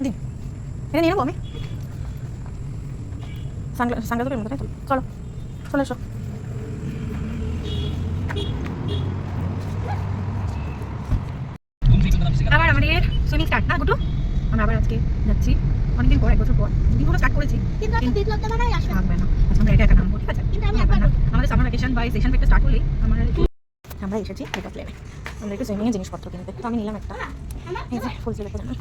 দিন এটা নিয়ে নেবো আমি। সানগ্লাস করে তাই তো, চলো চলে এসো। আবার আমাদের সুইমিং স্টার্ট না গুটু, আমরা আবার আজকে যাচ্ছি অনেকদিন পর, 1 বছর পর। দিন হলো স্টার্ট করেছি কিন্তু একটা বিপ্লব তো মানে আসবে না। আচ্ছা আমরা একা নামবো, ঠিক আছে? কিন্তু আমি একবার আমাদের সামার ভ্যাকেশন বা সেশন ব্রেকটা স্টার্ট হলেই আমরা এসেছি এটা প্লেনে। আমরা একটু সুইমিং এর জিনিসপত্র কিনতে, তো আমি নিলাম একটা এই যে ফুল স্লিভ একটা জামা।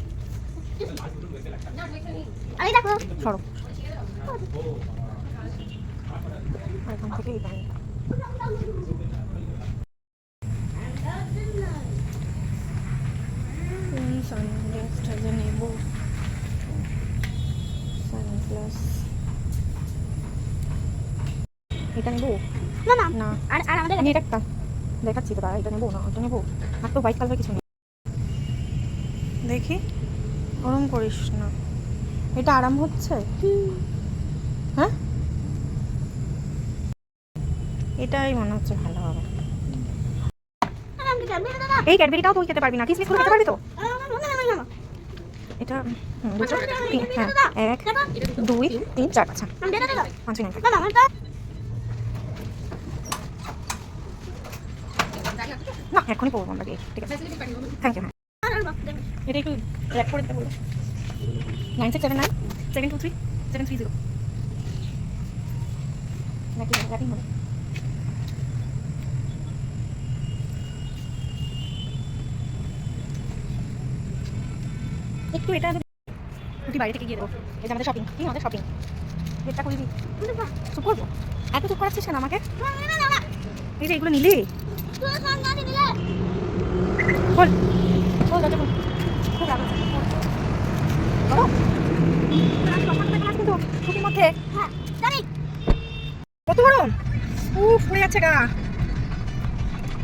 আরে দেখো সরো এখান থেকে এই প্যান্ট। সানগ্লাসটা যে নেব, সানগ্লাস এটা নেবো না না না। আর আমাদের আমি এটা দেখাচ্ছি তো, দাঁড়া এটা নেবো না ওটা নেবো। আর তো হোয়াইট কালার কিছু নেই, দেখি ওরম করিস না। এটা আরাম হচ্ছে? হ্যাঁ এটাই মনে হচ্ছে ভালো হবে। এই ক্যাডবেরিটাও তুই খেতে পারবি না, কিসমিস খেতে পারবি তো? এটা দুটো তিন, হ্যাঁ 1 2 3 4 আচ্ছা 5 মিনিট না এখনই পড়বো আমরা, ঠিক আছে থ্যাংক ইউ। হ্যাঁ এটা একটু র্যাপ করে দিতে বলবো। 9679 723 730 নাকি র্যাপিং হবে? একটু এটা তুই বাড়ি থেকে গিয়ে দেবো। এই যে আমাদের শপিং, কি আমাদের শপিং রেটটা করে দিই। চুপ করবো, এত চুপ করাচ্ছিস কেন আমাকে? এই যে এগুলো নিলি বল বল দাদা বল। খুব রাগ হচ্ছে বলো কিন্তু ছুটির মধ্যে কত গরম, পড়ে যাচ্ছে গা।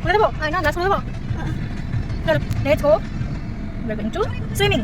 খুলে দেবো না গ্লাস খুলে দেবো। চলো let's go, we are going to swimming.